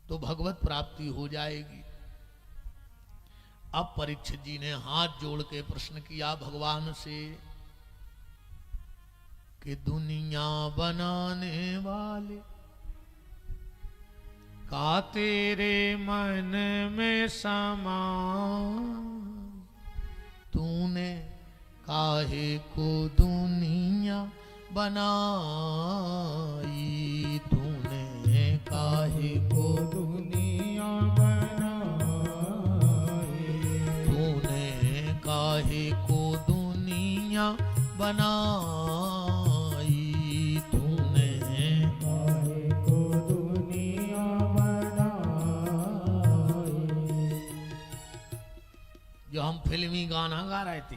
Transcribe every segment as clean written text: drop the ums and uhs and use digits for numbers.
तो भगवत प्राप्ति हो जाएगी। अब परीक्षित जी ने हाथ जोड़ के प्रश्न किया भगवान से कि दुनिया बनाने वाले का तेरे मन में समा, तूने काहे को दुनिया बनाई, तूने काहे को दुनिया बनाई, तूने काहे को दुनिया बनाई, तूने काहे को दुनिया बनाई। जो हम फिल्मी गाना गा रहे थे,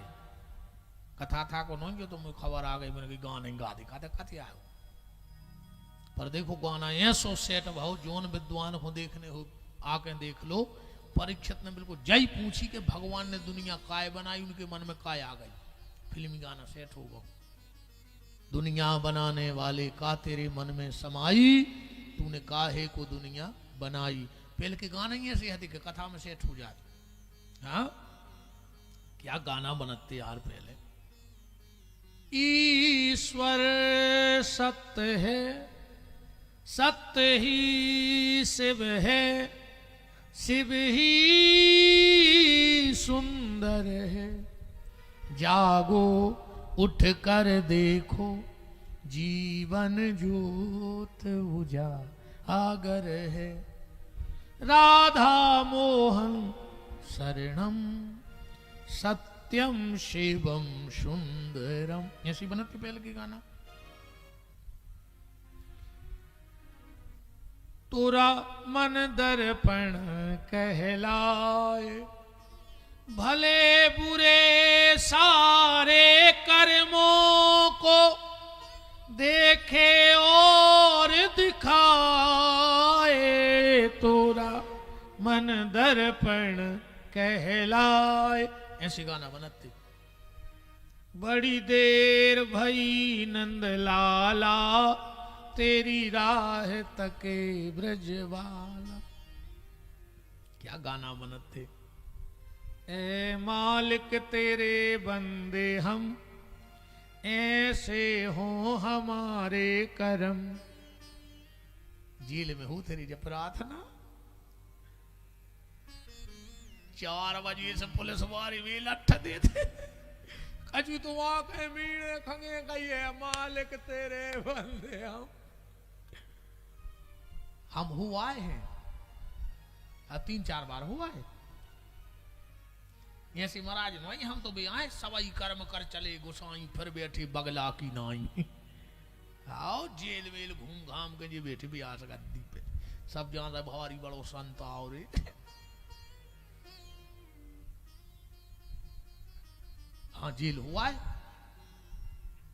कथा था को नहीं, तो मुझे खबर आ गई, मैंने गाना ही गा दिखा कथी आयो। पर देखो गाना ऐसो सेट भाव जोन विद्वान हो देखने हो आके देख लो। परीक्षित ने बिल्कुल जय पूछी कि भगवान ने दुनिया काय बनाई, उनके मन में काय आ गई, फिल्मी गाना सेट हो गया। दुनिया बनाने वाले का तेरे मन में समाई, तूने काहे को दुनिया बनाई। पहले के गाना ही ऐसे है कि कथा में सेट हो जाते। हाँ क्या गाना बनते यार पहले। ईश्वर सत्य है, सत्य ही शिव है, शिव ही सुंदर है, जागो उठ कर देखो जीवन ज्योत उजागर है, राधा मोहन शरणम सत्यम शिवम सुंदरम। ऐसी बनती पहले की गाना। तोरा मन दर्पण कहलाए, भले बुरे सारे कर्मों को देखे और दिखाए, तोरा मन दर्पण कहलाए। ऐसी गाना बनती। बड़ी देर भई नंद लाला, तेरी राह तके ब्रजवाला। क्या गाना बनते। ए मालिक तेरे बंदे हम, ऐसे हो हमारे करम। जेल में हूं तेरी जब प्रार्थना, 4 बजे से पुलिस वाली भी लठ देते, कछु तो आंखें मीड़े खंगे कहिए मालिक तेरे बंदे हम हुआ हैं। 3-4 बार हुआ है। ऐसे महाराज नहीं, हम तो भी आए सवाई कर्म कर चले गोसाई, फिर बैठे बगला की नाई। आओ जेल वेल घूम घाम के जी बैठे भी आ गद्दी पे, सब जान रहे भारी बड़ो संत आओ रे। हाँ जेल हुआ है।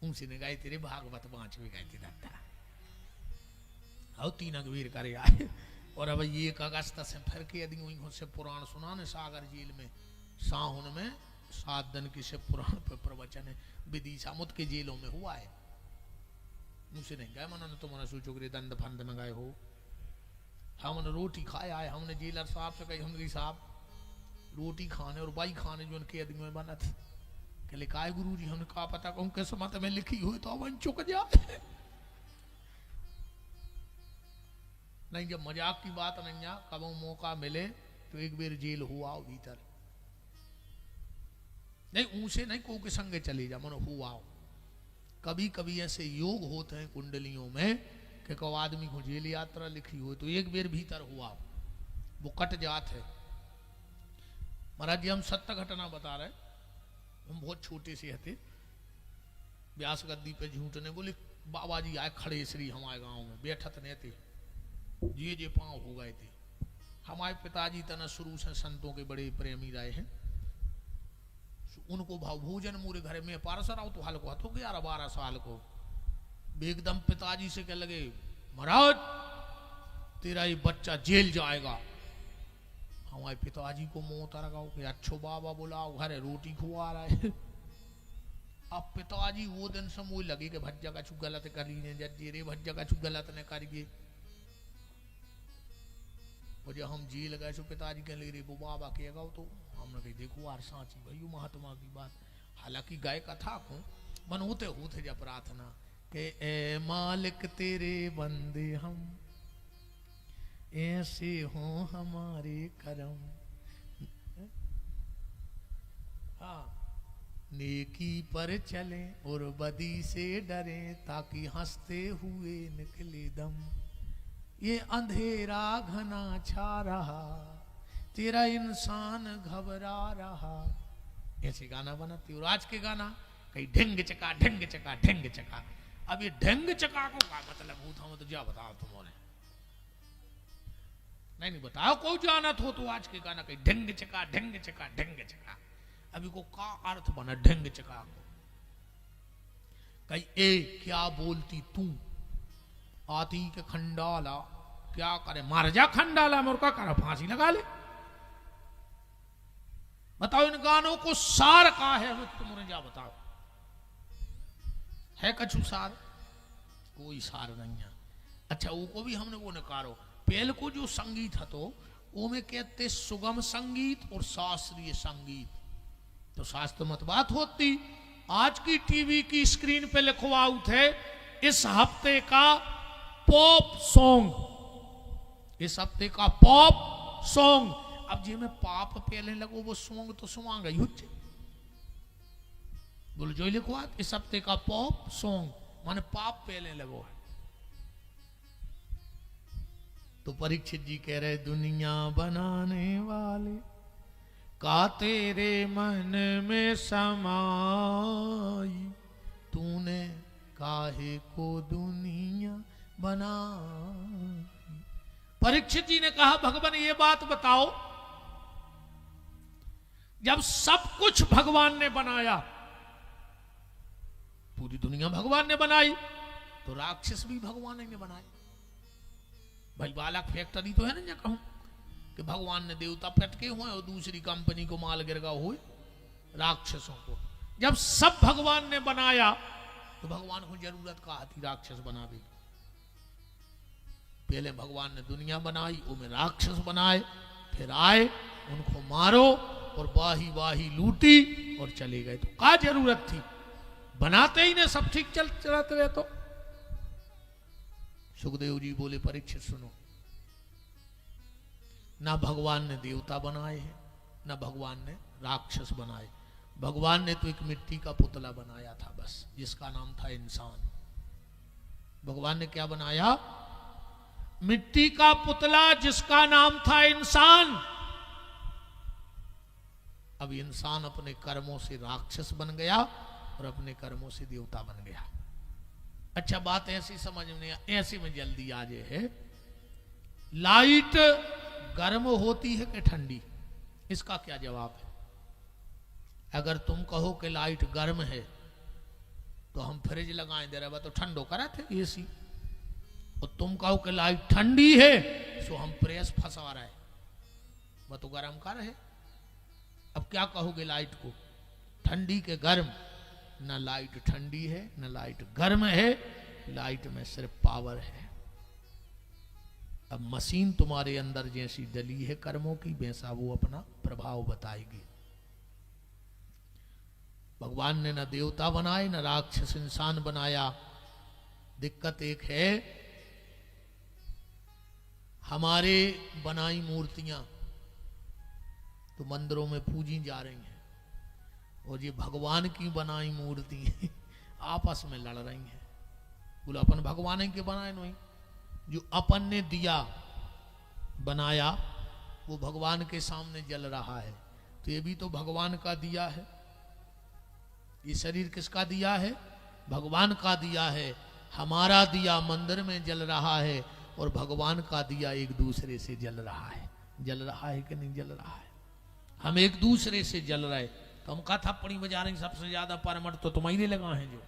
उनसे ने गाई तेरे भागवत 5 गाई थी दादा। आओ 3 अगवीर करे आए। और अब ये 1 अगस्त से फिर के यदि से पुराण सुनाने सागर जेल में साहुन में 7 दिन की से पुराण पे प्रवचन है। विदिशा मुद के जेलों में हुआ है। मुझसे नहीं गए मना तो मना सोचो कि दंड फंद में गए हो। हमने रोटी खाया है। हमने जेलर साहब से कही, हमने साहब रोटी खाने और बाई खाने जो उनके आदमी में बना था। कहले काय गुरु जी, हमने कहा पता कहूँ किस्मत में लिखी हुई तो अब चुक जाए। नहीं जब मजाक की बात नहीं है, कब मौका मिले तो एक बार जेल हुआ भीतर नहीं, ऊंसे नहीं को के संगे चले जा मनो हुआ। कभी कभी ऐसे योग होते हैं कुंडलियों में कि को आदमी को जेल यात्रा लिखी हो तो एक बार भीतर हुआ वो कट जात है। महाराज जी हम सत्य घटना बता रहे। हम बहुत छोटे से थे, व्यास गद्दी पे झूठने बोले बाबा जी आए खड़े श्री हमारे गांव में बैठत नहीं थे, जे पांव हो गए थे। हमारे पिताजी तना शुरू से संतों के बड़े प्रेमी रहे हैं। उनको भाव भोजन मूरे घर में पारसर आओ तो हाल को हथो 11-12 साल को एकदम पिताजी से कह लगे महाराज तेरा ये बच्चा जेल जाएगा। हमारे पिताजी को मुंह तरगाओ कि अच्छो बाबा बुलाओ घरे रोटी खुआ रहा है। अब पिताजी वो दिन से मुझे लगे कि भज्जा का छू गलत करी ने जजे रे भज्जा का छू गलत ने करिए। जब हम जेल गए सो पिताजी कह ले रे वो बाबा के गाओ, तो हमने कही देखो यार सांची भाई महात्मा की बात। हालांकि गाय कथा को मन होते होते जब प्रार्थना के ए मालिक तेरे बंदे हम, ऐसे हो हमारे करम, हाँ नेकी पर चले और बदी से डरे, ताकि हंसते हुए निकले दम। ये अंधेरा घना छा रहा, तेरा इंसान घबरा रहा। ऐसे गाना बनाती। और आज के गाना कहीं ढिंग चका ढिंग चका ढिंग चका। अब ये ढिंग चका को क्या मतलब होता, मैं तो जा बताओ तुम्हारे, नहीं बताओ को जानत हो तो आज के गाना कहीं ढिंग चका ढिंग चका ढिंग चका। अभी को का अर्थ बना ढिंग चका को? कहीं ए क्या बोलती तू, आती के खंडाला, क्या करे मार जा खंडाला, मोर का करे फांसी लगा ले। बताओ इन गानों को सार का है, हमें तुमने जा बताओ, है कछु सार? कोई सार नहीं है। अच्छा वो को भी हमने वो नकारो। पहले को जो संगीत है तो वो में कहते सुगम संगीत और शास्त्रीय संगीत। तो शास्त्र मत बात होती। आज की टीवी की स्क्रीन पे लिखवाऊ थे इस हफ्ते का पॉप सॉन्ग, इस हफ्ते का पॉप सॉन्ग। अब जी में पाप पहले लगो वो सॉन्ग तो सुनांगा ही हुच्चे। बोलो जो लिखवा इस हफ्ते का पॉप सॉन्ग माने पाप पहले लगो है। तो परीक्षित जी कह रहे दुनिया बनाने वाले का तेरे मन में समाई, तूने काहे को दुनिया बनाई। परीक्षित जी ने कहा भगवान ये बात बताओ, जब सब कुछ भगवान ने बनाया, पूरी दुनिया भगवान ने बनाई, तो राक्षस भी भगवान ने बनाए। भाई बालक फैक्ट्री तो है ना, क्या कहूं कि भगवान ने देवता फटके हुए और दूसरी कंपनी को माल गिरगा हुए राक्षसों को। जब सब भगवान ने बनाया तो भगवान को जरूरत का आती राक्षस बना दी। पहले भगवान ने दुनिया बनाई, उनमें राक्षस बनाए, फिर आए उनको मारो और वाही वाही लूटी और चले गए। तो क्या जरूरत थी? बनाते ही ने सब ठीक चलते रहे। तो सुखदेव जी बोले परीक्षित सुनो, ना भगवान ने देवता बनाए हैं, ना भगवान ने राक्षस बनाए। भगवान ने तो एक मिट्टी का पुतला बनाया था बस, जिसका नाम था इंसान। भगवान ने क्या बनाया? मिट्टी का पुतला जिसका नाम था इंसान। अब इंसान अपने कर्मों से राक्षस बन गया और अपने कर्मों से देवता बन गया। अच्छा बात ऐसी समझ में, ऐसी में जल्दी आ जाए है, लाइट गर्म होती है कि ठंडी? इसका क्या जवाब है? अगर तुम कहो कि लाइट गर्म है तो हम फ्रिज लगाएं दे रहे तो ठंडो करा थे एसी, और तुम कहो कि लाइट ठंडी है तो हम प्रेस फंसा रहे वह तो गर्म कर है। अब क्या कहोगे लाइट को? ठंडी के गर्म? ना लाइट ठंडी है ना लाइट गर्म है, लाइट में सिर्फ पावर है। अब मशीन तुम्हारे अंदर जैसी डली है कर्मों की, वैसा वो अपना प्रभाव बताएगी। भगवान ने न देवता बनाए न राक्षस इंसान बनाया। दिक्कत एक है, हमारे बनाई मूर्तियां तो मंदिरों में पूजी जा रही हैं, और ये भगवान की बनाई मूर्ति आपस में लड़ रही हैं। बोला अपन भगवान के बनाए नहीं, जो अपन ने दिया बनाया वो भगवान के सामने जल रहा है, तो ये भी तो भगवान का दिया है। ये शरीर किसका दिया है? भगवान का दिया है। हमारा दिया मंदिर में जल रहा है और भगवान का दिया एक दूसरे से जल रहा है। जल रहा है कि नहीं जल रहा है? हम एक दूसरे से जल रहे। तो हम कहा थप्पड़ी बजा रहे, सबसे ज्यादा परमट तो तुम्हारे लगा है जो।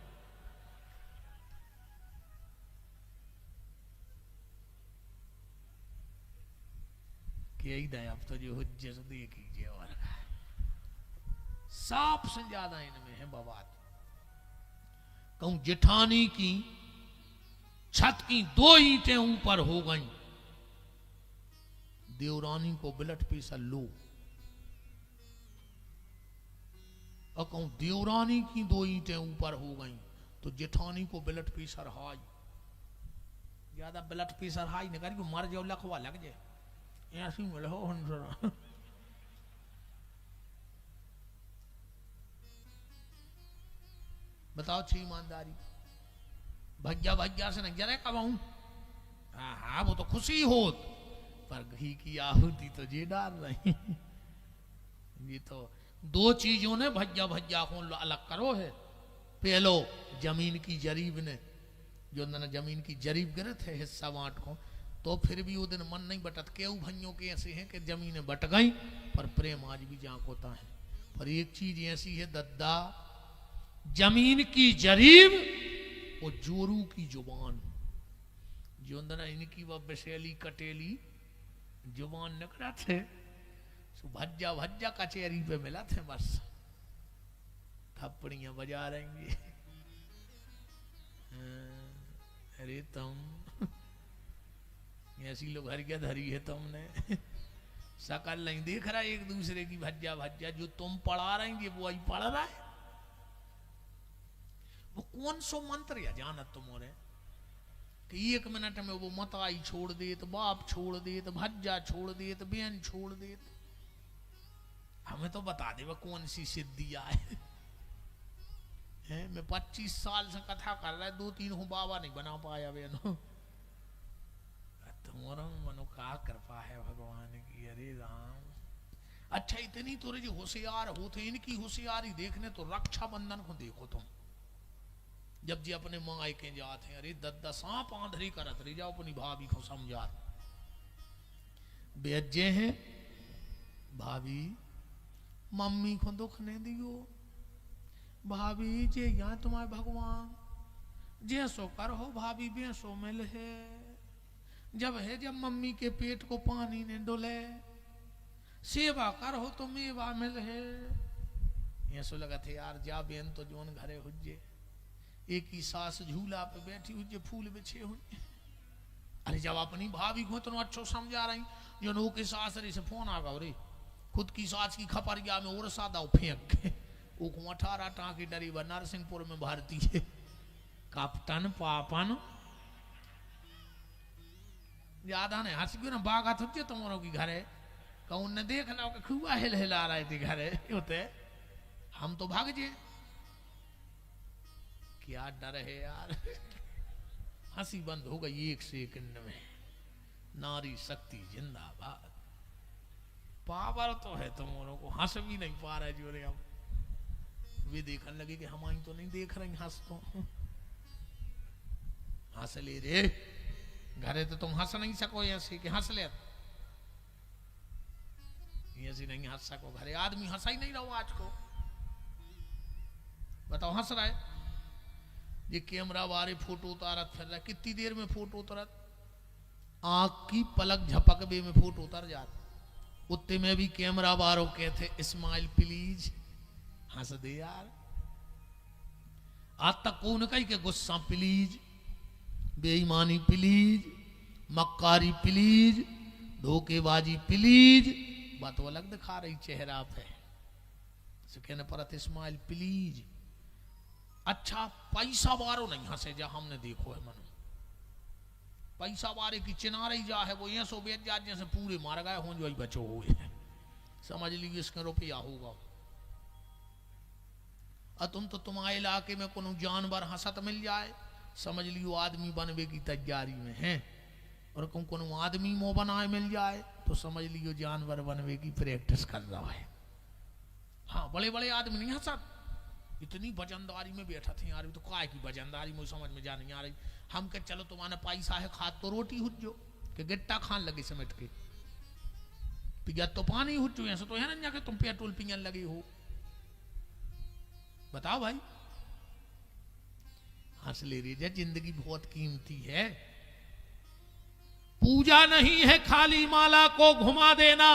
अब तो जो हुज्जत देखिए और साफ से ज्यादा इनमें है बवाद। कहूं जेठानी की छत की 2 ईंटें ऊपर हो गई, देवरानी को ब्लड प्रेशर लो, और कहूं देवरानी की 2 ईंटें ऊपर हो गई तो जेठानी को ब्लड प्रेशर हाई। ज्यादा ब्लड प्रेशर हाई न करी मर जाओ, लखवा लग जाए, ऐसी मिले हो हंसरा। बताओ छी ईमानदारी, भज्जा भज्जा से नहीं जरा कबाऊं। हाँ हाँ वो तो खुशी होत, पर घी की आहुति तो जे डाल रही। ये तो 2 चीजों ने भज्जा भज्जा को अलग करो है। पहलो जमीन की जरीब ने, जो न जमीन की जरीब गिरे थे हिस्सा बांट को, तो फिर भी वो दिन मन नहीं बटत। केऊ भइयों के ऐसे हैं कि जमीनें बट गई पर प्रेम आज भी जांक होता है। पर एक चीज ऐसी है दद्दा, जमीन की जरीब और जोरू की जुबान, जो अंदर इनकी वह बसेली कटेली जुबान निकला थे, सो भज्जा भज्जा कचेरी पे मिला थे, बस थप्पड़ियां बजा रहेंगे। अरे तुम ऐसी लोग हर क्या धरी है तुमने, शकल नहीं देख रहा एक दूसरे की भज्जा भज्जा। जो तुम पढ़ा रहेंगे वो वही पढ़ रहा है। वो कौन सो मंत्र या जानत तुम्हारे कि 1 मिनट में वो मताई छोड़ दे, तो बाप छोड़ दे, तो भज्जा छोड़ दे, तो बहन छोड़ दे। हमें तो बता दे वो कौन सी सिद्धि आए है। मैं 25 साल से कथा कर रहा है, 2-3 हूँ बाबा नहीं बना पाया बहनों। तुम्हारा मनो का कृपा है भगवान की। अरे राम, अच्छा इतनी तो जो होशियार होते, इनकी होशियारी देखने तो रक्षाबंधन को देखो तुम, जब जी अपने माँ के जाते हैं, अरे दद्दा सांप आंधरी करत रही जाओ, अपनी भाभी को समझा बेज्जे हैं। भाभी मम्मी को दुख नहीं दियो, भाभी जे यहाँ तुम्हारे भगवान जैसो कर हो भाभी बेसो मिल है। जब मम्मी के पेट को पानी ने डोले, सेवा कर हो तो मेवा मिल है। ऐसो लगा थे यार जा बेन तो जोन घरे हुजे, एक ही सास झूला पे बैठी हुई, फूल बिछे हुए। अरे जब अपनी भाभी को तो अच्छो समझा रही, जो नो के सास रे से फोन आ गया, रे खुद की सास की खपरिया में और सादा फेंक के वो 18 टाँकी डरी व नरसिंहपुर में भर्ती है। कप्तान पापन ज्यादा नहीं हंस क्यों ना बागा थुचे तुम्हारों की घरे कहूं ने देख लो कि खुआ हिल हिला रहे थे घरे होते, हम तो भाग जे। क्या डर है यार। हंसी बंद हो गई 1 सेकंड में। नारी शक्ति जिंदाबाद। पावर तो है तुम्हारों को, हंस भी नहीं पा रहे जो रे। अब वे देखने लगे कि हमारी तो नहीं देख रही हंस, तो हंस ले रे घरे तो तुम हंस नहीं सको ऐसे कि हंस ले, ऐसे नहीं हंस सको घरे। आदमी हंसा ही नहीं रहो आज को, बताओ हंस रहा है। ये कैमरा वाले फोटो उतारत फिर रहा, कितनी देर में फोटो उतारत, आंख की पलक झपक बे में फोटो उतर जात। उतने में भी कैमरा वालों कहते स्माइल प्लीज, हंस दे यार। आज तक कौन कही के गुस्सा प्लीज, बेईमानी प्लीज, मक्कारी प्लीज, धोखेबाजी प्लीज, बात वो अलग दिखा रही चेहरा पे, कहने परत स्माइल प्लीज। अच्छा पैसा वारो नहीं हंसे जा, हमने देखो है मनो पैसा वारे की चिनारी जा है वो ऐसो बेच जा जैसे पूरे मार गए हो जो बचो हुए हैं, समझ लीजिए इसका रुपया होगा। और तुम तो तुम्हारे इलाके में कोनो जानवर हंसत मिल जाए, समझ लियो आदमी बनवे की तैयारी में है। और कोनो आदमी मुंह बनाए मिल जाए तो समझ लियो जानवर बनवे की प्रैक्टिस कर रहा है। हाँ बड़े बड़े आदमी नहीं हंसत, इतनी वजनदारी में बैठा थे यार, तो काय की वजनदारी मुझे समझ में जा नहीं आ रही। हम कह चलो तुम्हारा पैसा है, खाद तो रोटी हुज्जो कि गिट्टा खान लगे समेट के, पिया तो पानी हुज्जो, ऐसा तो है ना जाके तुम पेट्रोल पियन लगे हो। बताओ भाई, हंस ले रही, जिंदगी बहुत कीमती है। पूजा नहीं है खाली माला को घुमा देना,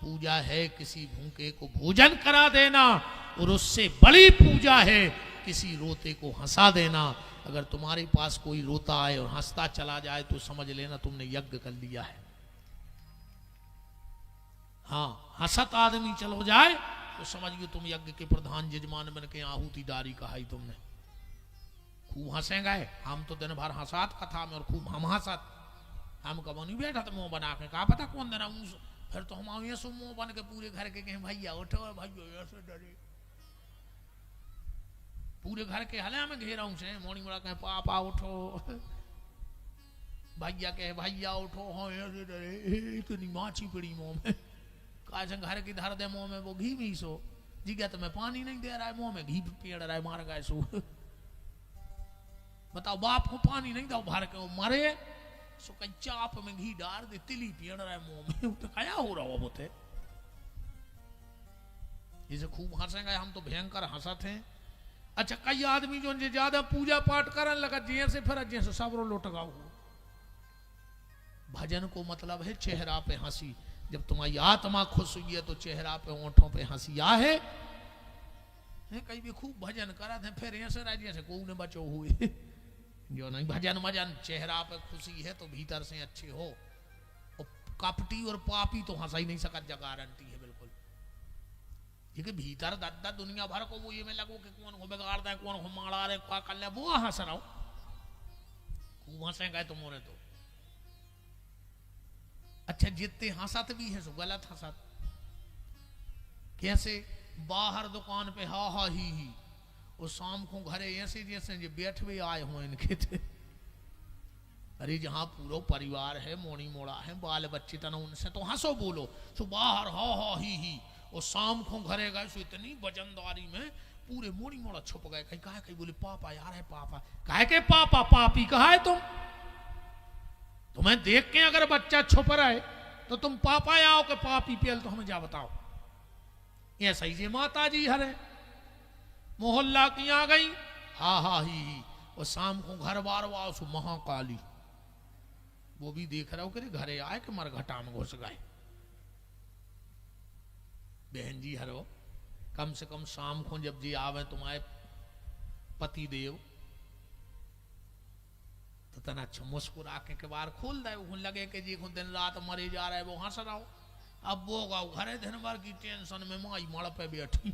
पूजा है किसी भूखे को भोजन करा देना, और उससे बड़ी पूजा है किसी रोते को हंसा देना। अगर तुम्हारे पास कोई रोता है और हंसता चला जाए तो समझ लेना तुमने यज्ञ कर लिया है। हंसत आदमी चलो जाए तो समझिए तुम यज्ञ के प्रधान यजमान बन के आहुति डारी कहा तुमने। खूब हंसेंगे हम तो दिन भर हंसात कथा में और खूब हम हंसत, हम कब नहीं बैठा तो मुंह बना के कहा पता कौन देना मुंह, फिर तो हम ये सो मुंह बन के पूरे घर के कहें भैया उठो भैया ऐसे डरे, पूरे घर के हले में घेरा से मोनी मोड़ा कहे पापा उठो, भैया कहे भैया उठो, हाँ ऐसे डरे इतनी माछी पड़ी मुंह में, कहा घर की धर दे मुंह में वो घी भी सो जिज्ञा तो मैं पानी नहीं दे रहा है मुंह में घी पेड़ रहा है मार गए सो। बताओ बाप को पानी नहीं दो भर के वो मरे सो कहीं चाप में घी डाल दे तिली पेड़ रहा है मुंह में, तो क्या हो रहा हो बोते इसे खूब हंसेंगे हम तो भयंकर हंसत हैं। अच्छा कई आदमी जो ज्यादा पूजा पाठ करने लगा जैसे फिर जैसे सब रो लुटगाओ, भजन को मतलब है चेहरा पे हंसी, जब तुम्हारी आत्मा खुश हुई है तो चेहरा पे ओंठों पे हंसी आ है। कहीं भी खूब भजन करा थे फिर ऐसे राज्य से को ने बचो हुए जो नहीं भजन मजन चेहरा पे खुशी है तो भीतर से अच्छे हो, और कपटी और पापी तो हंसा ही नहीं सका, गारंटी है बिल्कुल। क्योंकि भीतर दादा दुनिया भर को वो ये में लगो कि कौन को बिगाड़ता है कौन को मारा रहे क्या कर ले वो हंस रहा हो, खूब हंसेंगे तुम्हारे तो। अच्छा जितने हंसत भी है सो गलत हंसत, कैसे बाहर दुकान पे हा हा ही और शाम को घरे ऐसे जैसे जो बैठ भी आए हुए इनके थे, अरे जहाँ पूरा परिवार है मोनी मोड़ा है बाल बच्चे तना उनसे तो हंसो बोलो, तो बाहर हा हा ही और शाम को घरे गए सो इतनी वजनदारी में पूरे मोनी मोड़ा छुप गए, कहीं कहा कहीं बोले पापा यार है पापा, कहे के पापा पापी कहा है तुम, तुम्हें देख के अगर बच्चा छुप रहा है तो तुम पापा आओ के पापी पेल, तो हमें जा बताओ। ऐसा ही माता जी हरे मोहल्ला की आ गई हा हा ही और शाम को घर बार वाओ सो महाकाली, वो भी देख रहा हो कि घरे आए कि मरघटा में घुस गए। बहन जी हरो कम से कम शाम को जब जी आवे तुम्हारे पति देव तो तना मुस्कुरा के बार खोल दे, लगे कि जी दिन रात मरे जा रहे वो हंस रहा हो, अब वो गाओ घरे दिन भर की टेंशन में माई मड़ पे बैठी,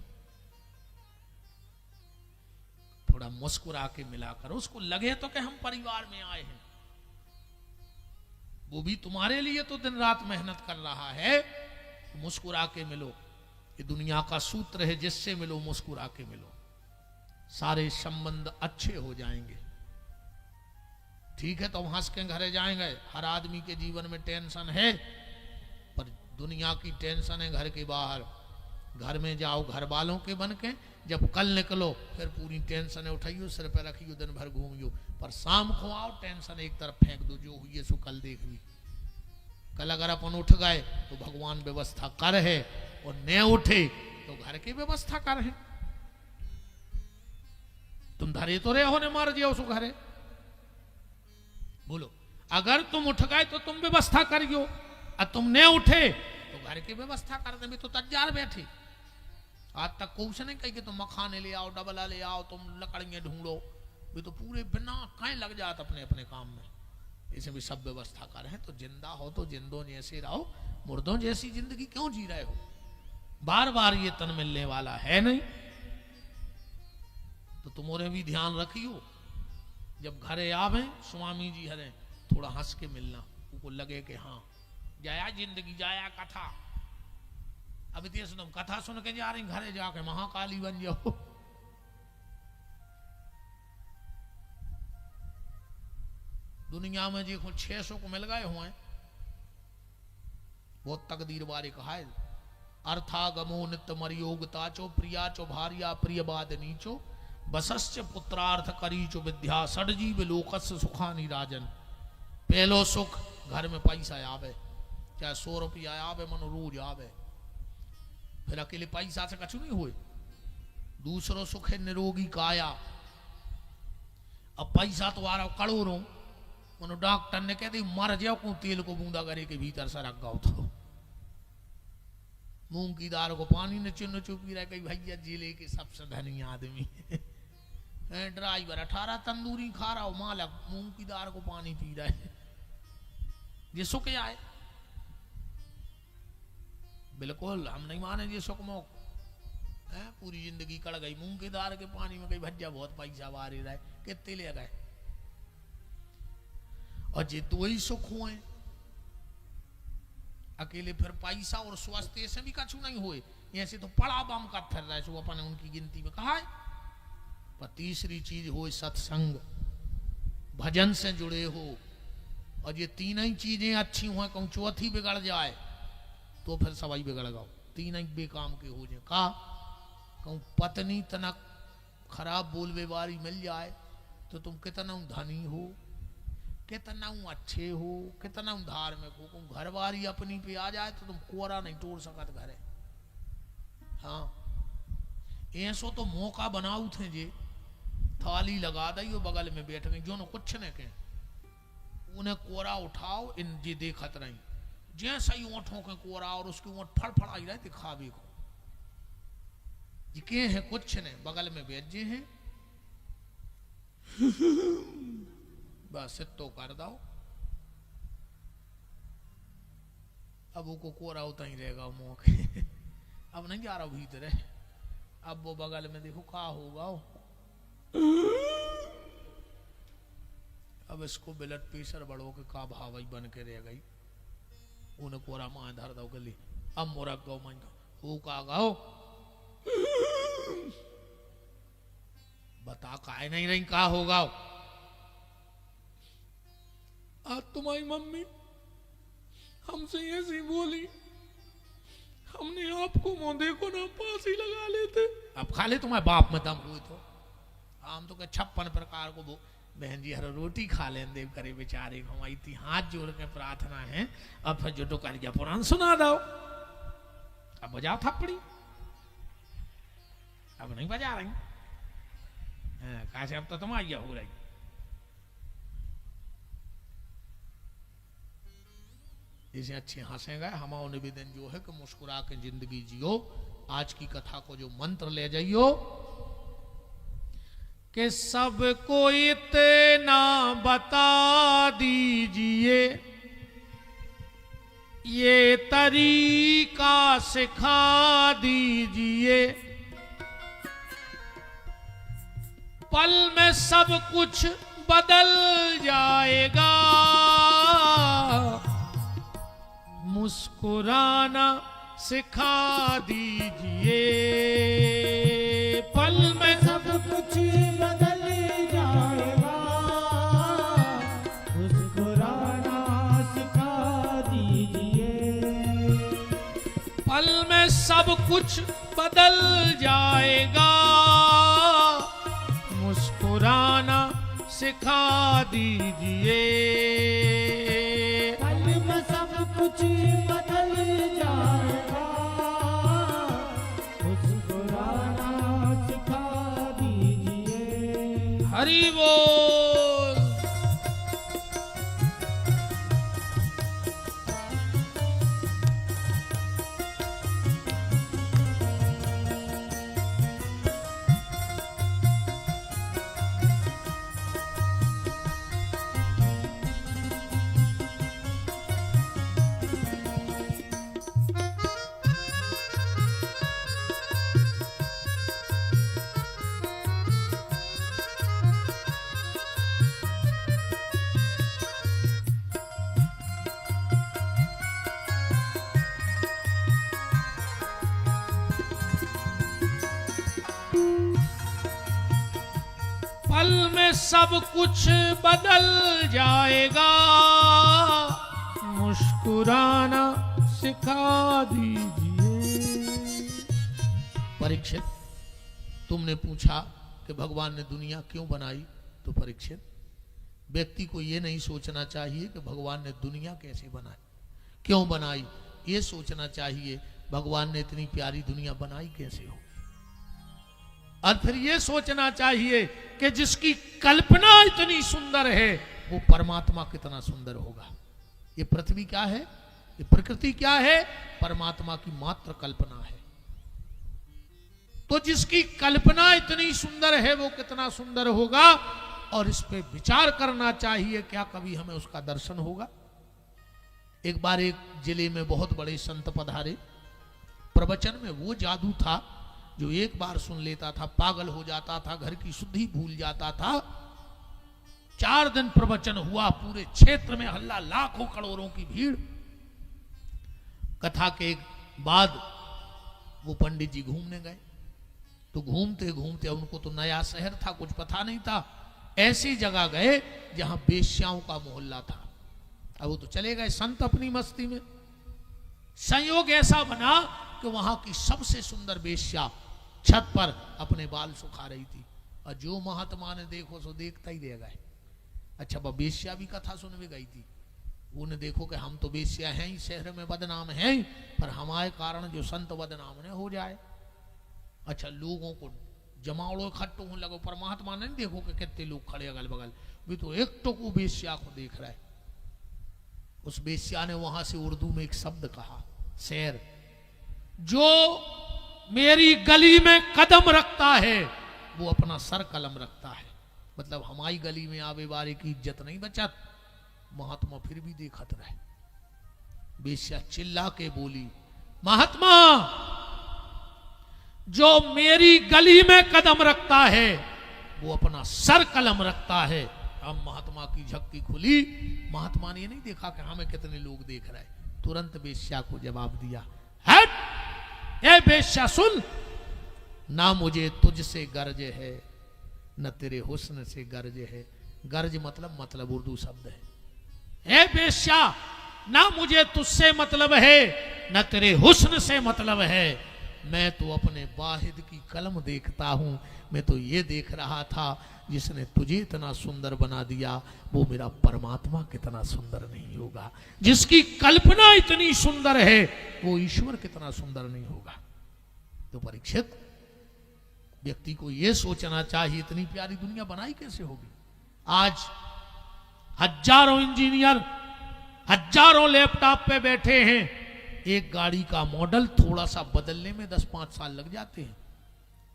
थोड़ा मुस्कुरा के मिला करो, उसको लगे तो कि हम परिवार में आए हैं, वो भी तुम्हारे लिए तो दिन रात मेहनत कर रहा है, तो मुस्कुरा के मिलो। ये दुनिया का सूत्र है, जिससे मिलो मुस्कुरा के मिलो, सारे संबंध अच्छे हो जाएंगे। ठीक है तो हम हंस के घरे जाएंगे, हर आदमी के जीवन में टेंशन है, पर दुनिया की टेंशन है घर के बाहर, घर में जाओ घर वालों के बन के, जब कल निकलो फिर पूरी टेंशन उठाइयो सिर पे रखियो दिन भर घूमियो, पर शाम को आओ टेंशन एक तरफ फेंक दो, जो हुई सो कल देख ली। कल अगर अपन उठ गए तो भगवान व्यवस्था कर है, और न उठे तो घर की व्यवस्था कर है। तुम धरे तो रहे हो ने मार दिया उसको घरे, बोलो अगर तुम उठ गए तो तुम व्यवस्था करियो, और तुम न उठे तो घर की व्यवस्था करने में तो तैयार बैठे। आज तक कुछ नहीं कही कि तुम मखाने ले आओ डबला ले आओ तुम लकड़ियां ढूंढो, वे तो पूरे बिना कहीं लग जात अपने अपने काम में, इसे भी सब व्यवस्था कर है। तो जिंदा हो तो जिंदों जैसे रहो, मुर्दों जैसी जिंदगी क्यों जी रहे हो, बार बार ये तन मिलने वाला है नहीं। तो तुम्हारे भी ध्यान रखियो, जब घरे आवे स्वामी जी हरे थोड़ा हंस के मिलना, उनको लगे कि हाँ जाया जिंदगी जाया कथा, अब इतने सुनो कथा सुन के जा रही घरे जाके महाकाली बन जाओ। दुनिया में देखो 600 को मिल गए हुए, बहुत तकदीर बारे कहा है, अर्थागमो नित्य मरियोगता चो प्रिया चो भारिया प्रिय बाद नीचो बसस्य पुत्रार्थ करीचो विद्या षडजीव लोकस्य सुखानी राजन। पहलो सुख घर में पैसा आवे, चाहे 100 रुपया आवे मनो रोज आवे, फिर अकेले पैसा से कछु नहीं हुए। दूसरो सुख है निरोगी काया, अब पैसा तो आ रहा करोड़ों, मनो डॉक्टर ने कह दी मर जाओ को तेल को बूंदा करे के भीतर से रख गाओ, तो मूंग की दाल को पानी ने चुन चुपी रहे कहीं भैया जिले के सबसे धनी आदमी ड्राइवर 18 तंदूरी खा रहा हो, मालक मूंग की दाल को पानी पी रहा है, ये सुख आए। बिल्कुल हम नहीं मानेंगे सुखमोक है। पूरी जिंदगी कड़ गई मूंग की दाल के पानी में, कहीं भज्जा बहुत पैसा वारे रहे, कितने ले गए। और जे दो ही सुख हुए अकेले, फिर पैसा और स्वास्थ्य से भी कछु नहीं हुए। ऐसे तो पड़ा बम का फिर रहे सो अपन उनकी गिनती में कहा है। पर तीसरी चीज हो सत्संग, भजन से जुड़े हो, और ये तीन ही चीजें अच्छी हुआ, कहूँ चौथी बिगड़ जाए तो फिर सवाई बिगड़ गओ। तीन ही बेकाम के हो जाए। का कहूँ पत्नी तनक खराब बोलवे वाली मिल जाए तो तुम कितना धनी हो, कितना अच्छे हो, कितना धार्मिक हो, कहूँ घर वाली अपनी पे आ जाए तो तुम कोरा नहीं तोड़ सकत घरे। हाँ ऐसो तो मौका बनाऊ थे जे थाली लगा दी बगल में बैठ गई, जो न कुछ न के उन्हें कोरा उठाओ, इन जी देखत रही जैसा ही ओठों के कोरा और उसकी ओठ फड़फड़ाई रहे दिखावे को जी के है कुछ ने बगल में बैठ जे हैं बस तो कर दो। अब वो को कोरा उतना ही रहेगा मुंह के अब नहीं जा रहा भीतर है। अब वो बगल में देखो क्या होगा। अब इसको ब्लड प्रेशर बढ़ो के का भाव बन के रह गई। उन्हें कोरा मां धर दो गली। अब मोरा गौ मन हो का गाओ बता काय नहीं रही का होगा। आज तुम्हारी मम्मी हमसे ऐसी बोली, हमने आपको मोदे को ना फांसी लगा लेते। अब खाले तुम्हारे बाप में दम हुए तो हम तो 56 प्रकार को बहन जी हर रोटी खा लें देव करे बेचारे हमारी थी हाथ जोड़ के प्रार्थना है। अब फिर जो कर गया पुराण सुना दो। अब बजाओ थप्पड़ी, अब नहीं बजा रही कैसे, अब तो तुम्हारी हो रही। इसे अच्छे हंसेगा। हमारा निवेदन जो है कि मुस्कुरा के जिंदगी जियो। आज की कथा को जो मंत्र ले जाइयो कि सबको इतना बता दीजिए, ये तरीका सिखा दीजिए, पल में सब कुछ बदल जाएगा, मुस्कुराना सिखा दीजिए, पल में सब कुछ बदल जाएगा, मुस्कुराना सिखा दीजिए, पल में सब कुछ बदल जाएगा, मुस्कुराना सिखा दीजिए, पल में सब कुछ बदल जाएगा, मुस्कुराना सिखा दीजिए। हरि बोल। पल में सब कुछ बदल जाएगा, मुस्कुराना सिखा दीजिए। परीक्षित, तुमने पूछा कि भगवान ने दुनिया क्यों बनाई, तो परीक्षित व्यक्ति को यह नहीं सोचना चाहिए कि भगवान ने दुनिया कैसे बनाई, क्यों बनाई। ये सोचना चाहिए भगवान ने इतनी प्यारी दुनिया बनाई कैसे हो। और फिर ये सोचना चाहिए कि जिसकी कल्पना इतनी सुंदर है वो परमात्मा कितना सुंदर होगा। ये पृथ्वी क्या है, ये प्रकृति क्या है, परमात्मा की मात्र कल्पना है। तो जिसकी कल्पना इतनी सुंदर है वो कितना सुंदर होगा, और इस पे विचार करना चाहिए। क्या कभी हमें उसका दर्शन होगा। एक बार एक जिले में बहुत बड़े संत पधारे, प्रवचन में वो जादू था जो एक बार सुन लेता था पागल हो जाता था, घर की शुद्धि भूल जाता था। 4 दिन प्रवचन हुआ, पूरे क्षेत्र में हल्ला, लाखों करोड़ों की भीड़। कथा के बाद वो पंडित जी घूमने गए, तो घूमते घूमते, उनको तो नया शहर था, कुछ पता नहीं था, ऐसी जगह गए जहां बेश्याओं का मोहल्ला था। अब वो तो चले गए संत अपनी मस्ती में। संयोग ऐसा बना कि वहां की सबसे सुंदर बेश्या छत पर अपने बाल सुखा रही थी, और जो महात्मा ने देखो सो देखता ही रह गए। अच्छा, वह बेश्या भी कथा सुनने गई थी। उन्हें देखो कि हम तो बेश्या हैं ही, शहर में बदनाम हैं, पर हमारे कारण जो संत बदनाम न हो जाए। अच्छा, लोगों को जमावड़ो इकट्ठो होने लगे, पर महात्मा ने देखो कि कितने लोग खड़े अगल बगल, भी तो एक तो को बेश्या को देख रहा है। उस बेश्या ने वहां से उर्दू में एक शब्द कहा, शेर, जो मेरी गली में कदम रखता है वो अपना सर कलम रखता है। मतलब हमारी गली में आवे बारे की इज्जत नहीं बचत। महात्मा फिर भी देखत रहे। बेश्या चिल्ला के बोली, महात्मा, जो मेरी गली में कदम रखता है वो अपना सर कलम रखता है। अब महात्मा की झक्की खुली। महात्मा ने ये नहीं देखा कि हमें कितने लोग देख रहे हैं, तुरंत बेश्या को जवाब दिया, हट, ए बेश्या सुन, ना मुझे तुझसे गर्ज है, न तेरे हुस्न से गर्ज है। गर्ज मतलब उर्दू शब्द है। ए बेश्या, ना मुझे तुझसे मतलब है, न तेरे हुस्न से मतलब है। मैं तो अपने वाहिद की कलम देखता हूं। मैं तो ये देख रहा था, जिसने तुझे इतना सुंदर बना दिया वो मेरा परमात्मा कितना सुंदर नहीं होगा। जिसकी कल्पना इतनी सुंदर है वो ईश्वर कितना सुंदर नहीं होगा। तो परीक्षित, व्यक्ति को यह सोचना चाहिए, इतनी प्यारी दुनिया बनाई कैसे होगी। आज हजारों इंजीनियर हजारों लैपटॉप पे बैठे हैं, एक गाड़ी का मॉडल थोड़ा सा बदलने में 10-5 साल लग जाते हैं।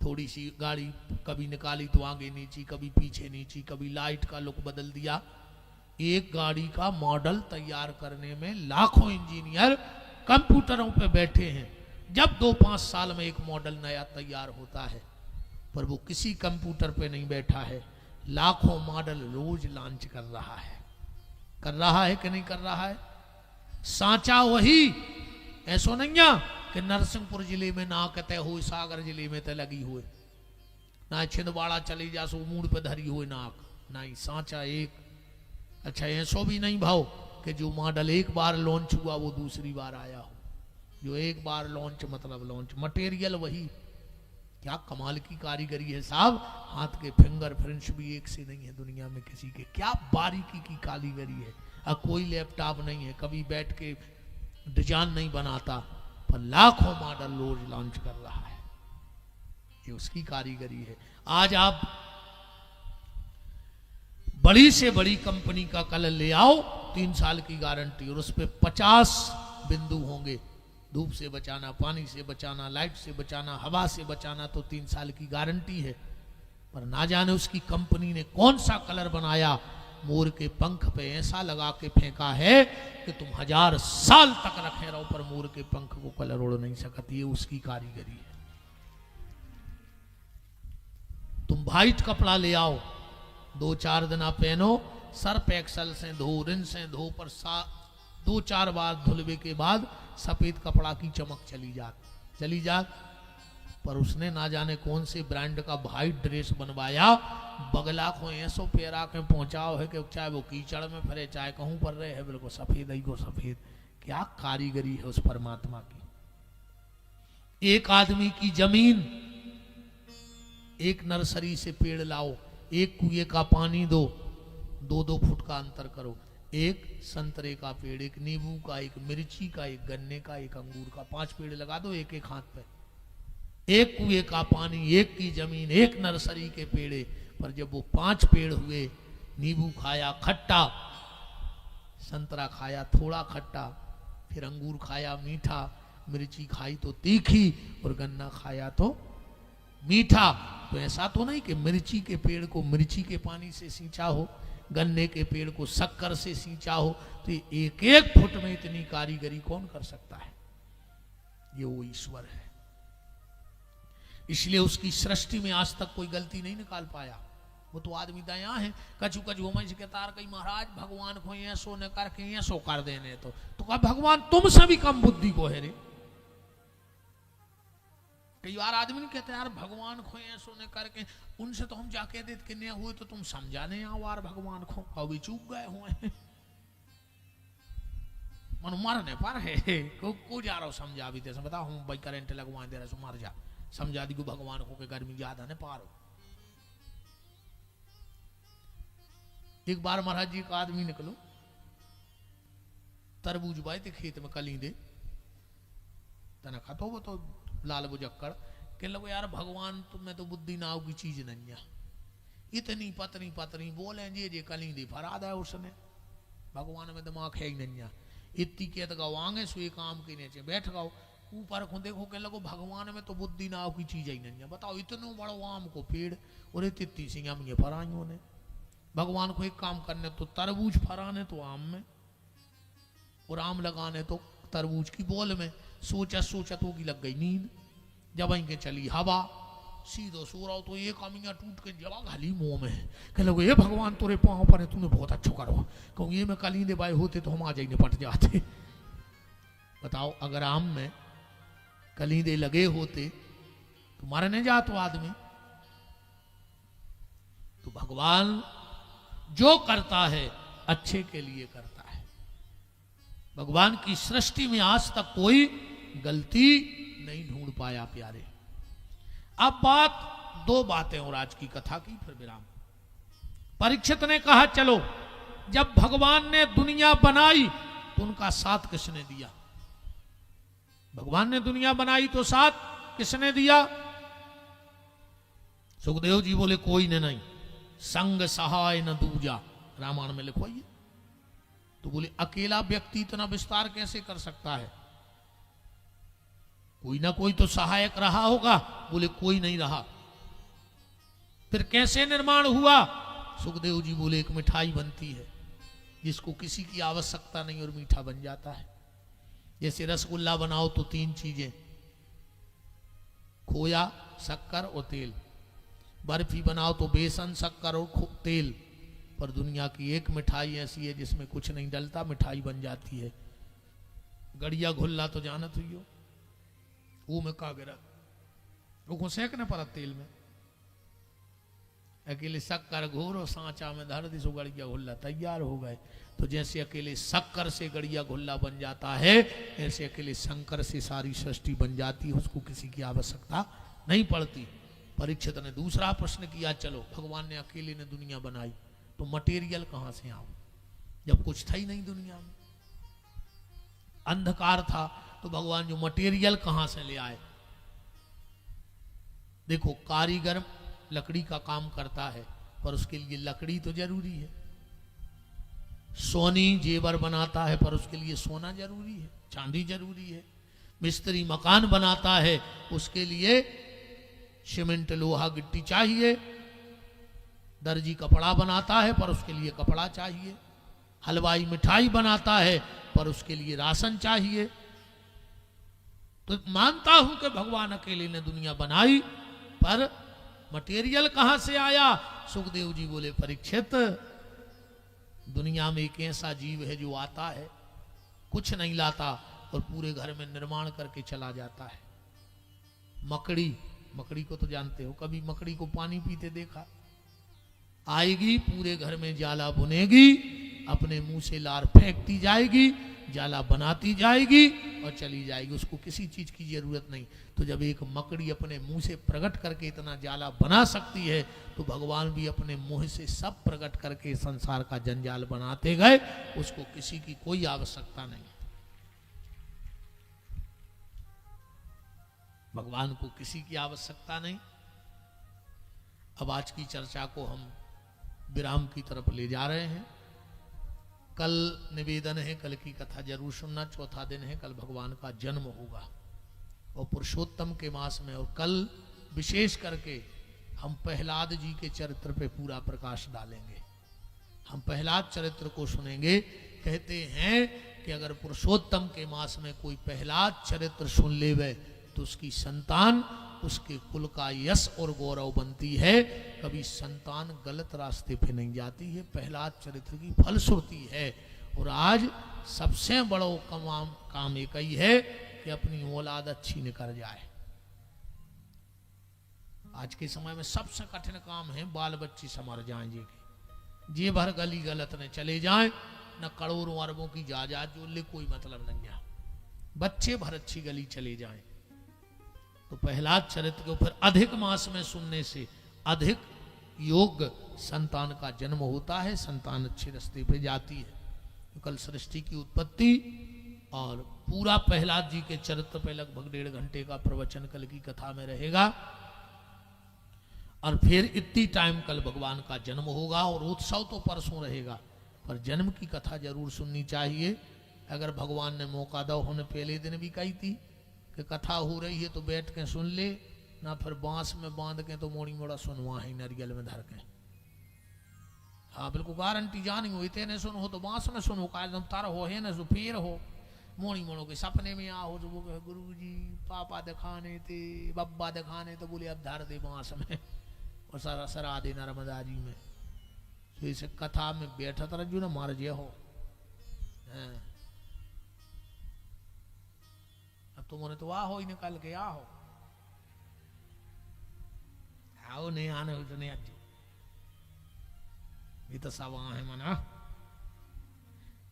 थोड़ी सी गाड़ी कभी निकाली तो आगे नीची, कभी पीछे नीची, कभी लाइट का लुक बदल दिया। एक गाड़ी का मॉडल तैयार करने में लाखों इंजीनियर कंप्यूटरों पे बैठे हैं। जब 2-5 साल में एक मॉडल नया तैयार होता है, पर वो किसी कंप्यूटर पे नहीं बैठा है, लाखों मॉडल रोज लॉन्च कर रहा है। कर रहा है कि नहीं कर रहा है? सांचा वही, ऐसो नहीं है कि नरसिंहपुर जिले में ना कहते हो, सागर जिले में तो लगी हुए ना, छिंदवाड़ा चली जा सो मूड पे धरी हुए नाक, नहीं, सांचा एक। अच्छा, ऐसो भी नहीं भाव कि जो मॉडल एक बार लॉन्च हुआ वो दूसरी बार आया हो। जो एक बार लॉन्च मतलब लॉन्च, मटेरियल वही। क्या कमाल की कारीगरी है साहब। हाथ के फिंगरप्रिंट्स भी एक से नहीं है दुनिया में किसी के। क्या बारीकी की कारीगरी है। अब कोई लैपटॉप नहीं है कभी बैठ के डिजाइन नहीं बनाता, पर लाखों मॉडल रोज लॉन्च कर रहा है। ये उसकी कारीगरी है। आज आप बड़ी से बड़ी कंपनी का कलर ले आओ, 3 साल की गारंटी, और उस पर 50 बिंदु होंगे। धूप से बचाना, पानी से बचाना, लाइट से बचाना, हवा से बचाना, तो 3 साल की गारंटी है। पर ना जाने उसकी कंपनी ने कौन सा कलर बनाया, मोर के पंख पे ऐसा लगा के फेंका है कि तुम 1000 साल तक रखे रहो, पर मोर के पंख को कलर उड़ नहीं सकती। ये उसकी कारीगरी है। तुम व्हाइट कपड़ा ले आओ, 2-4 दिन आप पहनो, सर्फ एक्सल से धो, रिन से धो, पर 2-4 बार धुलवे के बाद सफेद कपड़ा की चमक चली जात। पर उसने ना जाने कौन से ब्रांड का व्हाइट ड्रेस बनवाया, बगला को ऐसो पेरा के पहुंचाओ है कि चाहे वो कीचड़ में फिरे, चाहे कहूं पर रहे है, बिल्कुल सफेद ही को सफेद। क्या कारीगरी है उस परमात्मा की। एक आदमी की जमीन, एक नर्सरी से पेड़ लाओ, एक कुएं का पानी दो, 2-2 फुट का अंतर करो, एक संतरे का पेड़, एक नींबू का, एक मिर्ची का, एक गन्ने का, एक अंगूर का, 5 पेड़ लगा दो एक हाथ पे। एक कुएं का पानी, एक की जमीन, एक नर्सरी के पेड़े। पर जब वो 5 पेड़ हुए, नींबू खाया खट्टा, संतरा खाया थोड़ा खट्टा, फिर अंगूर खाया मीठा, मिर्ची खाई तो तीखी, और गन्ना खाया तो मीठा। तो ऐसा तो नहीं कि मिर्ची के पेड़ को मिर्ची के पानी से सींचा हो, गन्ने के पेड़ को शक्कर से सींचा हो। तो एक-एक फुट में इतनी कारीगरी कौन कर सकता है। ये वो ईश्वर है। इसलिए उसकी सृष्टि में आज तक कोई गलती नहीं निकाल पाया। वो तो आदमी दया है, कछु कछु हो के तार कही महाराज भगवान को ऐसो न करके ऐसो कर देने तो कहा भगवान तुमसे भी कम बुद्धि को है रे। कई बार आदमी नहीं कहते यार भगवान को ऐसो न करके, उनसे तो हम जाके देते कि नहीं हुए तो तुम समझाने आओ यार भगवान को, अभी चूक गए हुए मन मरने पर है को जा रहा हो समझा भी दे, बताओ हम भाई करंट लगवा दे रहे मर जा, समझा दी को भगवान को के गर्मी ज्यादा ने पारो। एक बार महाराज जी का आदमी निकलो तरबूज बाए थे खेत में कली दे तना खातो वो तो लाल बुजक्कड़ कह लगो यार भगवान तुम्हें तो बुद्धि ना होगी चीज नहीं है, इतनी पतनी पतनी बोले जे कली दे फराद है उसने, भगवान में दिमाग है ही नहीं है, इतनी कहत गाओ आगे सो एक आम के नीचे बैठ गाओ ऊपर को देखो कह लगो भगवान में तो बुद्धि ना होगी चीज ही नहीं है। बताओ इतनो बड़ो आम को पेड़ और तित्ती सिंह ये फराइयों ने, भगवान को एक काम करने तो तरबूज फराने तो आम में, और आम लगाने तो तरबूज की बोल में। सोचा सोचा तो की लग गई नींद, जब इनके चली हवा सीधो सो रहा हो तो एक अमिया टूट के जवा घाली मुंह में, कह लगो ये भगवान तोरे पाँव पर है तूने बहुत अच्छा करो, कहूँ ये मैं कलींदे बाए होते तो हम आ जाए पट जाते। बताओ अगर आम में कलींदे लगे होते तो मरने जातो आदमी। तो भगवान जो करता है अच्छे के लिए करता है। भगवान की सृष्टि में आज तक कोई गलती नहीं ढूंढ पाया प्यारे। अब बात दो बातें और आज की कथा की फिर विराम। परीक्षित ने कहा चलो जब भगवान ने दुनिया बनाई तो उनका साथ किसने दिया? भगवान ने दुनिया बनाई तो साथ किसने दिया? सुखदेव जी बोले कोई ने नहीं, संग सहाय न दूजा, रामायण में लिखवाइए। तो बोले अकेला व्यक्ति इतना विस्तार कैसे कर सकता है? कोई ना कोई तो सहायक रहा होगा। बोले कोई नहीं रहा। फिर कैसे निर्माण हुआ? सुखदेव जी बोले एक मिठाई बनती है जिसको किसी की आवश्यकता नहीं और मीठा बन जाता है। जैसे रसगुल्ला बनाओ तो तीन चीजें, खोया, शक्कर और तेल। बर्फी बनाओ तो बेसन, शक्कर और तेल। पर दुनिया की एक मिठाई ऐसी है जिसमें कुछ नहीं डलता, मिठाई बन जाती है। गड़िया घुल्ला तो जानत हुई हो, वो में का गिरा वो सेकने पर तेल में अकेले शक्कर घोर और सांचा में धर दी सो गड़िया घुल्ला तैयार हो गए। तो जैसे अकेले शक्कर से गड़िया घुल्ला बन जाता है, ऐसे अकेले शंकर से सारी सृष्टि बन जाती है, उसको किसी की आवश्यकता नहीं पड़ती। परीक्षित ने दूसरा प्रश्न किया, चलो भगवान ने अकेले ने दुनिया बनाई तो मटेरियल कहां से आऊं जब कुछ था ही नहीं दुनिया में, अंधकार था तो भगवान जो मटेरियल कहां से ले आए? देखो कारीगर लकड़ी का काम करता है पर उसके लिए लकड़ी तो जरूरी है। सोनी जेवर बनाता है पर उसके लिए सोना जरूरी है, चांदी जरूरी है। मिस्त्री मकान बनाता है उसके लिए सीमेंट, लोहा, गिट्टी चाहिए। दर्जी कपड़ा बनाता है पर उसके लिए कपड़ा चाहिए। हलवाई मिठाई बनाता है पर उसके लिए राशन चाहिए। तो मानता हूं कि भगवान अकेले ने दुनिया बनाई, पर मटेरियल कहां से आया? सुखदेव जी बोले परीक्षित, दुनिया में एक ऐसा जीव है जो आता है, कुछ नहीं लाता और पूरे घर में निर्माण करके चला जाता है। मकड़ी, मकड़ी को तो जानते हो, कभी मकड़ी को पानी पीते देखा? आएगी, पूरे घर में जाला बुनेगी, अपने मुंह से लार फेंकती जाएगी, जाला बनाती जाएगी और चली जाएगी, उसको किसी चीज की जरूरत नहीं। तो जब एक मकड़ी अपने मुंह से प्रकट करके इतना जाला बना सकती है तो भगवान भी अपने मुंह से सब प्रकट करके संसार का जंजाल बनाते गए, उसको किसी की कोई आवश्यकता नहीं। भगवान को किसी की आवश्यकता नहीं। अब आज की चर्चा को हम विराम की तरफ ले जा रहे हैं। कल निवेदन है, कल की कथा जरूर सुनना। चौथा दिन है, कल भगवान का जन्म होगा और पुरुषोत्तम के मास में। और कल विशेष करके हम प्रहलाद जी के चरित्र पे पूरा प्रकाश डालेंगे। हम प्रहलाद चरित्र को सुनेंगे। कहते हैं कि अगर पुरुषोत्तम के मास में कोई प्रहलाद चरित्र सुन लेवे तो उसकी संतान उसके कुल का यश और गौरव बनती है, कभी संतान गलत रास्ते पे नहीं जाती है। प्रहलाद चरित्र की फलश्रुति है। और आज सबसे बड़ा काम एक ही है कि अपनी औलाद अच्छी निकल जाए। आज के समय में सबसे कठिन काम है बाल बच्चे संवर जाएं जे भर गली गलत न चले जाएं, न करोड़ों अरबों की जायदाद जो ले कोई मतलब नहीं है, बच्चे भर अच्छी गली चले जाएं। तो प्रहलाद चरित्र के ऊपर अधिक मास में सुनने से अधिक योग्य संतान का जन्म होता है, संतान अच्छे रास्ते पे जाती है। तो कल सृष्टि की उत्पत्ति और पूरा प्रहलाद जी के चरित्र पे लगभग 1.5 घंटे का प्रवचन कल की कथा में रहेगा। और फिर इतनी टाइम कल भगवान का जन्म होगा और उत्सव तो परसों रहेगा, पर जन्म की कथा जरूर सुननी चाहिए। अगर भगवान ने मौका दो, उन्होंने पहले दिन भी कही थी कि कथा हो रही है तो बैठ के सुन ले, ना फिर बांस में बांध के तो मोड़ी मोड़ा सुनवा है नारियल में धर के। हाँ बिल्कुल गारंटी जानी हो, इतने सुनो तो बांस में सुनो, का एकदम तार हो है ना, सो फिर हो मोड़ी मोड़ो के सपने में आओ जो वो गुरु जी पापा दिखाने थे, बब्बा दिखाने, तो बोले अब धर दे बांस में और सारा सरा दे नर्मदा जी में। तो इसे कथा में बैठा तर जो ना मार जे हो। अब तुमने तो आ हो ही निकल के आओ आओ नहीं आने हो तो नहीं आज ये तो सब है मना।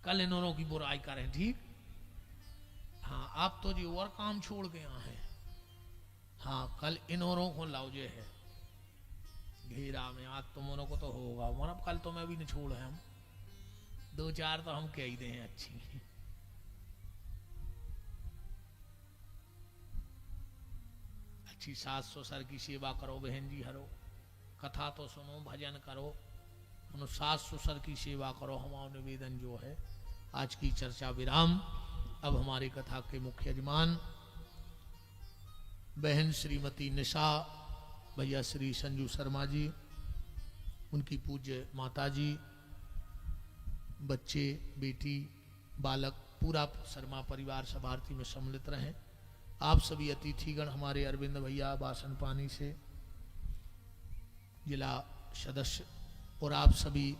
कल इन्होंने की बुराई करें, ठीक। हाँ आप तो जी और काम छोड़ के यहाँ है। हाँ कल इन्होंने को लाउजे है घेरा में, आज तुमों को तो होगा मतलब कल तो मैं भी नहीं छोड़ है, हम 2-4 तो हम कह ही दे अच्छी। अच्छी सास ससुर की सेवा करो बहन जी, हरो कथा तो सुनो, भजन करो, उन सास ससुर की सेवा करो, हमारा निवेदन जो है। आज की चर्चा विराम। अब हमारी कथा के मुख्य यजमान बहन श्रीमती निशा, भैया श्री संजू शर्मा जी, उनकी पूज्य माता जी, बच्चे, बेटी, बालक, पूरा शर्मा परिवार सब आरती में सम्मिलित रहें। आप सभी अतिथिगण, हमारे अरविंद भैया बासन पानी से जिला सदस्य, और आप सभी,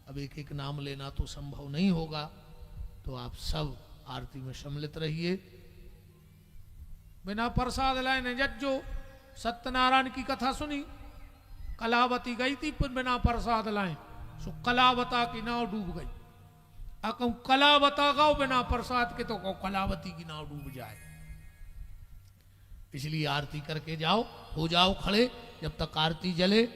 अब एक एक नाम लेना तो संभव नहीं होगा, तो आप सब आरती में सम्मिलित रहिए। बिना प्रसाद लाए न जज्जो, सत्यनारायण की कथा सुनी, कलावती गई थी पर बिना प्रसाद लाए, सो कलावता की नाव डूब गई। कहूं कलावता गाओ बिना प्रसाद के, तो कहूं कलावती की नाव डूब जाए। इसलिए आरती करके जाओ, हो जाओ खड़े, जब तक आरती जले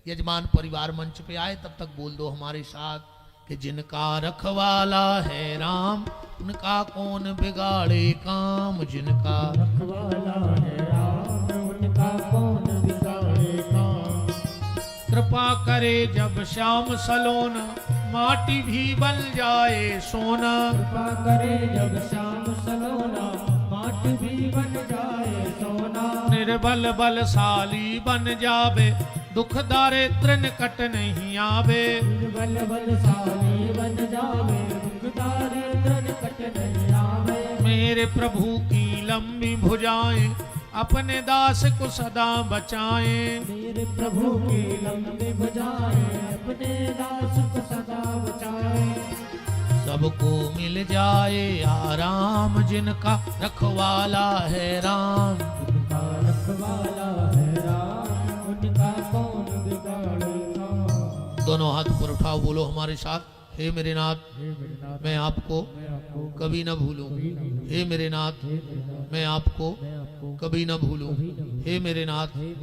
यजमान परिवार मंच पे आए तब तक बोल दो हमारे साथ कि जिनका रखवाला है राम, उनका कौन बिगाड़े काम। जिनका रखवाला है राम, उनका कौन बिगाड़े काम। कृपा करे जब श्याम सलोन, माटी भी बन जाए सोना। कृपा करे जब श्याम सलोना, माटी भी बन जाए सोना। निर्बल बलशाली बन जावे, दुख दारिद्र निकट नहीं आवे। बल बलशाली बन जावे, दुख दारिद्र निकट नहीं आवे। मेरे प्रभु की लंबी भुजाएं, अपने दास को सदा बचाएं। मेरे प्रभु की लंबी भुजाएं, अपने दास को सदा बचाएं। सबको मिल जाए आराम, जिनका रखवाला है राम। उनका रखवाला है राम, उनका कौन बिगाड़े काम। दोनों हाथ ऊपर उठाओ, बोलो हमारे साथ, हे मेरे नाथ हे मेरे नाथ, मैं आपको मैं आपको कभी न भूलूं। हे मेरे नाथ हे मेरे नाथ, मैं आपको मैं आपको कभी न भूलूं। कभी न भूलूं। हे मेरे नाथ हे